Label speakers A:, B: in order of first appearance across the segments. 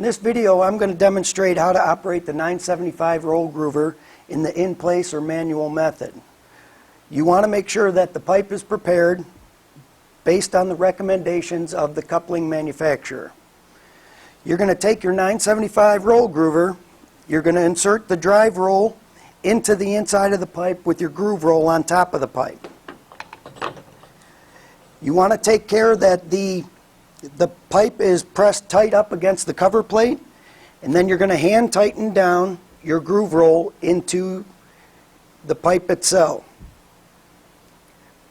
A: this video, I'm going to demonstrate how to operate the 975 roll groover in the in-place or manual method. You want to make sure that the pipe is prepared based on the recommendations of the coupling manufacturer. You're going to take your 975 roll groover, you're going to insert the drive roll into the inside of the pipe with your groove roll on top of the pipe. You want to take care that the pipe is pressed tight up against the cover plate, and then you're going to hand tighten down your groove roll into the pipe itself,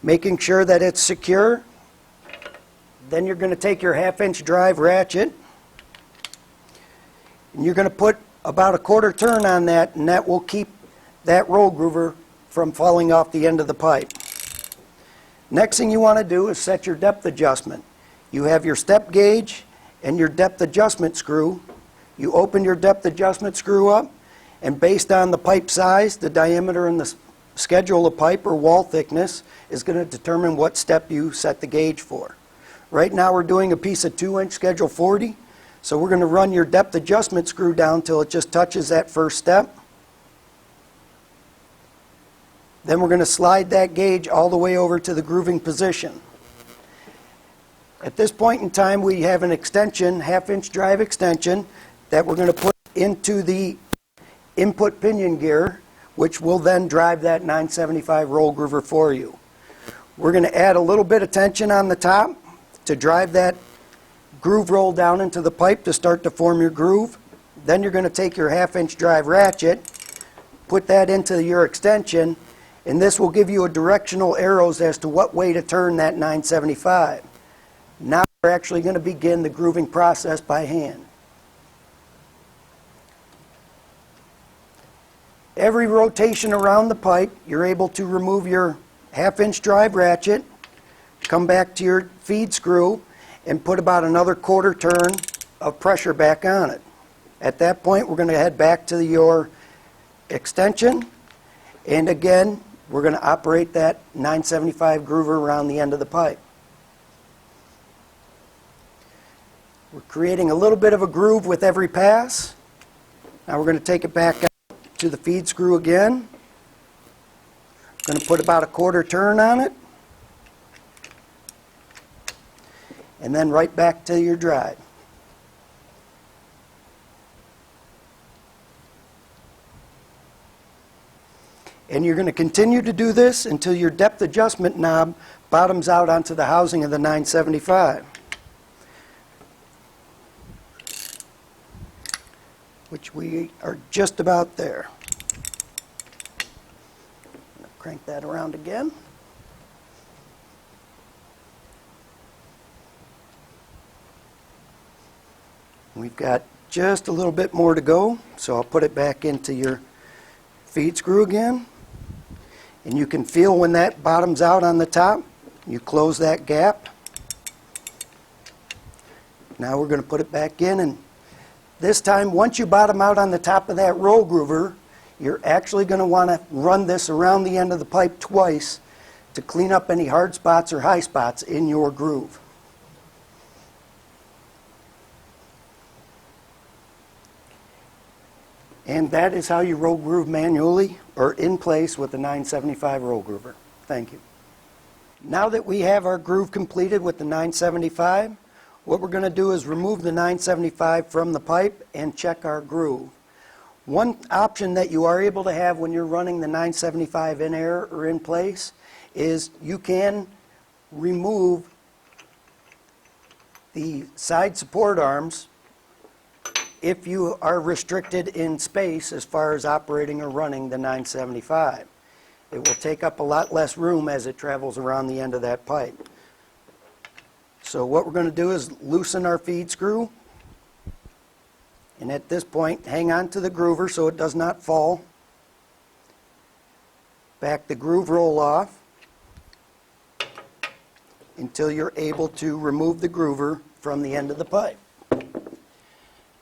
A: making sure that it's secure. Then you're going to take your 1/2-inch drive ratchet and you're going to put about a 1/4 turn on that, and that will keep that roll groover from falling off the end of the pipe. Next thing you want to do is set your depth adjustment. You have your step gauge and your depth adjustment screw. You open your depth adjustment screw up, and based on the pipe size, the diameter and the schedule of pipe or wall thickness is going to determine what step you set the gauge for. Right now we're doing a piece of 2-inch schedule 40, so we're going to run your depth adjustment screw down till it just touches that first step. Then we're going to slide that gauge all the way over to the grooving position. At this point in time, we have an extension, 1/2-inch drive extension, that we're going to put into the input pinion gear, which will then drive that 975 roll groover for you. We're going to add a little bit of tension on the top to drive that groove roll down into the pipe to start to form your groove. Then you're going to take your 1/2-inch drive ratchet, put that into your extension, and this will give you a directional arrows as to what way to turn that 975. Now we're actually going to begin the grooving process by hand. Every rotation around the pipe, you're able to remove your 1/2-inch drive ratchet, come back to your feed screw, and put about another 1/4 turn of pressure back on it. At that point, we're going to head back to your extension, and again, we're going to operate that 975 groover around the end of the pipe. We're creating a little bit of a groove with every pass. Now we're going to take it back out to the feed screw again. Going to put about a 1/4 turn on it, and then right back to your drive. And you're going to continue to do this until your depth adjustment knob bottoms out onto the housing of the 975, which we are just about there. Crank that around again. We've got just a little bit more to go, so I'll put it back into your feed screw again. And you can feel when that bottoms out on the top, you close that gap. Now we're going to put it back in, and this time, once you bottom out on the top of that roll groover, you're actually going to want to run this around the end of the pipe twice to clean up any hard spots or high spots in your groove. And that is how you roll groove manually or in place with the 975 roll groover. Thank you. Now that we have our groove completed with the 975, what we're going to do is remove the 975 from the pipe and check our groove. One option that you are able to have when you're running the 975 in air or in place is you can remove the side support arms if you are restricted in space as far as operating or running the 975. It will take up a lot less room as it travels around the end of that pipe. So what we're going to do is loosen our feed screw, and at this point hang on to the groover so it does not fall. Back the groove roll off until you're able to remove the groover from the end of the pipe.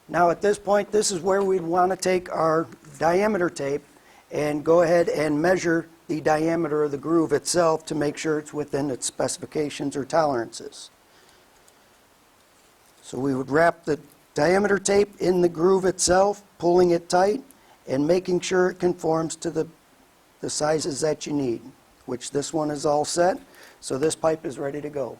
A: Now at this point, this is where we'd want to take our diameter tape and go ahead and measure the diameter of the groove itself to make sure it's within its specifications or tolerances. So we would wrap the diameter tape in the groove itself, pulling it tight, and making sure it conforms to the sizes that you need, which this one is all set, so this pipe is ready to go.